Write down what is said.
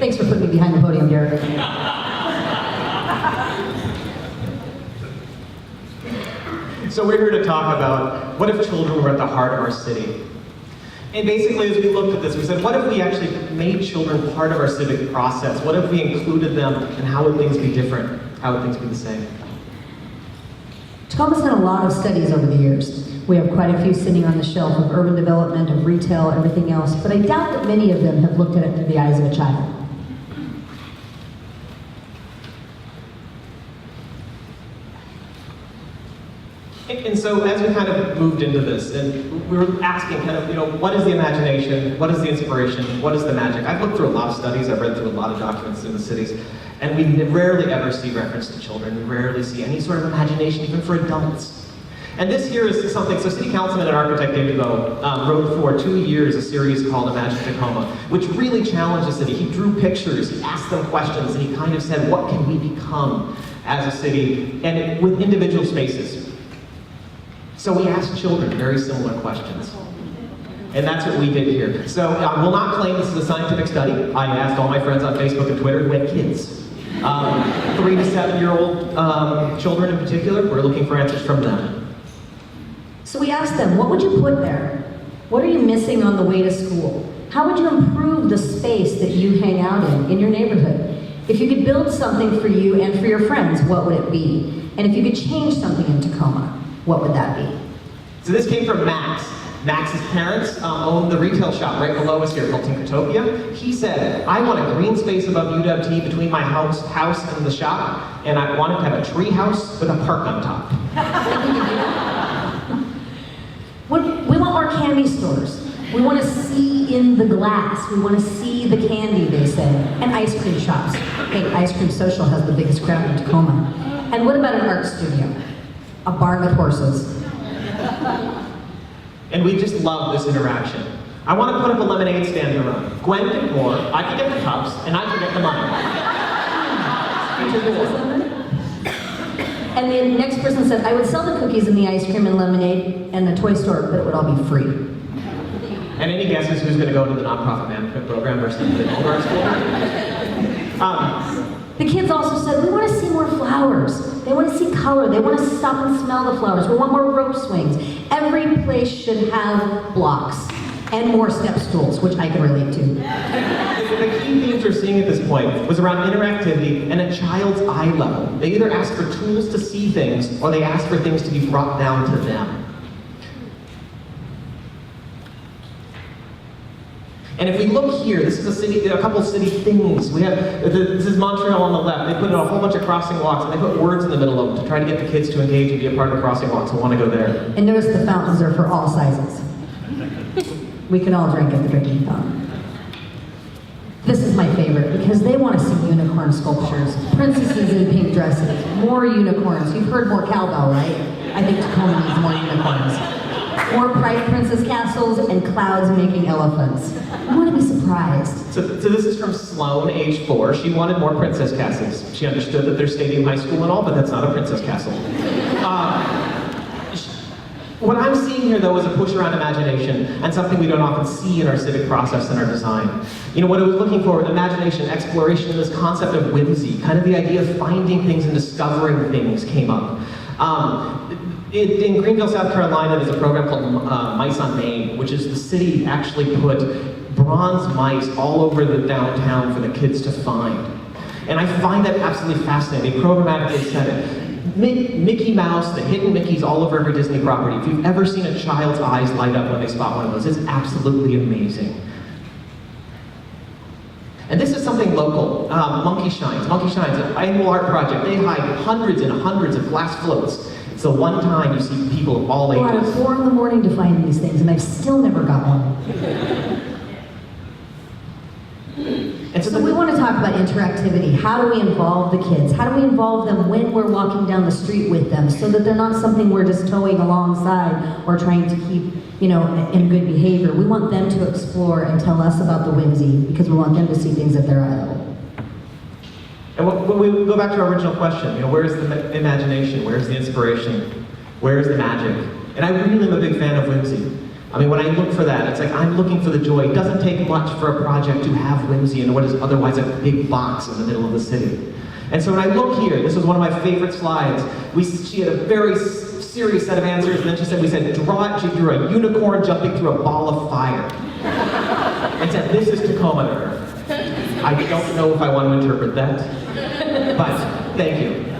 Thanks for putting me behind the podium, Derek. So we're here to talk about what if children were at the heart of our city. And basically, as we looked at this, we said, what if we actually made children part of our civic process? What if we included them, and how would things be different? How would things be the same? Tacoma's done a lot of studies over the years. We have quite a few sitting on the shelf of urban development, of retail, everything else, but I doubt that many of them have looked at it through the eyes of a child. And so as we kind of moved into this, and we were asking kind of, what is the imagination? What is the inspiration? What is the magic? I've looked through a lot of studies, I've read through a lot of documents in the cities, and we rarely ever see reference to children. We rarely see any sort of imagination, even for adults. And this here is something, so City Councilman and architect David Bowe wrote for 2 years a series called Imagine Tacoma, which really challenged the city. He drew pictures, he asked them questions, and he kind of said, what can we become as a city, and with individual spaces. So we asked children very similar questions. And that's what we did here. So I will not claim this is a scientific study. I asked all my friends on Facebook and Twitter who had kids. 3 to 7-year-old children in particular, we're looking for answers from them. So we asked them, what would you put there? What are you missing on the way to school? How would you improve the space that you hang out in your neighborhood? If you could build something for you and for your friends, what would it be? And if you could change something in Tacoma, what would that be? So this came from Max. Max's parents own the retail shop right below us here called Tinkertopia. He said, I want a green space above UW between my house and the shop, and I want it to have a tree house with a park on top. We want more candy stores. We want to see in the glass. We want to see the candy, they say. And ice cream shops. Hey, Ice Cream Social has the biggest crowd in Tacoma. And what about an art studio? A barn with horses. And we just love this interaction. I want to put up a lemonade stand to run. Gwen can pour, I can get the cups, and I can get the money. And the next person said, I would sell the cookies and the ice cream and lemonade and the toy store, but it would all be free. And any guesses who's going to go to the nonprofit management program versus the art school? The kids also said, we want to see more flowers. They want to see color. They want to stop and smell the flowers. We want more rope swings. Every place should have blocks and more step stools, which I can relate to. The key themes we're seeing at this point was around interactivity and a child's eye level. They either ask for tools to see things or they ask for things to be brought down to them. And if we look here, this is a couple of city things. We have, this is Montreal on the left. They put in a whole bunch of crossing walks, and they put words in the middle of them to try to get the kids to engage and be a part of the crossing walk, so want to go there. And notice the fountains are for all sizes. We can all drink at the drinking fountain. This is my favorite, because they want to see unicorn sculptures, princesses in pink dresses, more unicorns. You've heard more cowbell, right? I think Tacoma needs more unicorns. More Pride Princess castles and clouds making elephants. I want to be surprised. So this is from Sloan, age 4. She wanted more princess castles. She understood that there's Stadium High School and all, but that's not a princess castle. What I'm seeing here, though, is a push around imagination and something we don't often see in our civic process and our design. What I was looking for with imagination, exploration, and this concept of whimsy, kind of the idea of finding things and discovering things came up. In Greenville, South Carolina, there's a program called Mice on Main, which is the city actually put bronze mice all over the downtown for the kids to find. And I find that absolutely fascinating. They programmatically said it. Mickey Mouse, the hidden Mickeys all over every Disney property. If you've ever seen a child's eyes light up when they spot one of those, it's absolutely amazing. And this is something local, Monkey Shines. Monkey Shines, an annual art project. They hide hundreds and hundreds of glass floats. It's the one time you see people of all ages. Go out at 4 in the morning to find these things, and I've still never got one. And so we want to talk about interactivity. How do we involve the kids? How do we involve them when we're walking down the street with them so that they're not something we're just towing alongside or trying to keep, in good behavior. We want them to explore and tell us about the whimsy because we want them to see things at their eye level. And when we go back to our original question, where's the imagination? Where's the inspiration? Where's the magic? And I really am a big fan of whimsy. I mean, when I look for that, it's like I'm looking for the joy. It doesn't take much for a project to have whimsy in what is otherwise a big box in the middle of the city. And so when I look here, this was one of my favorite slides. She had a very serious set of answers, and then she said, draw it. She drew a unicorn jumping through a ball of fire. And said, this is Tacoma to her. I don't know if I want to interpret that, but thank you.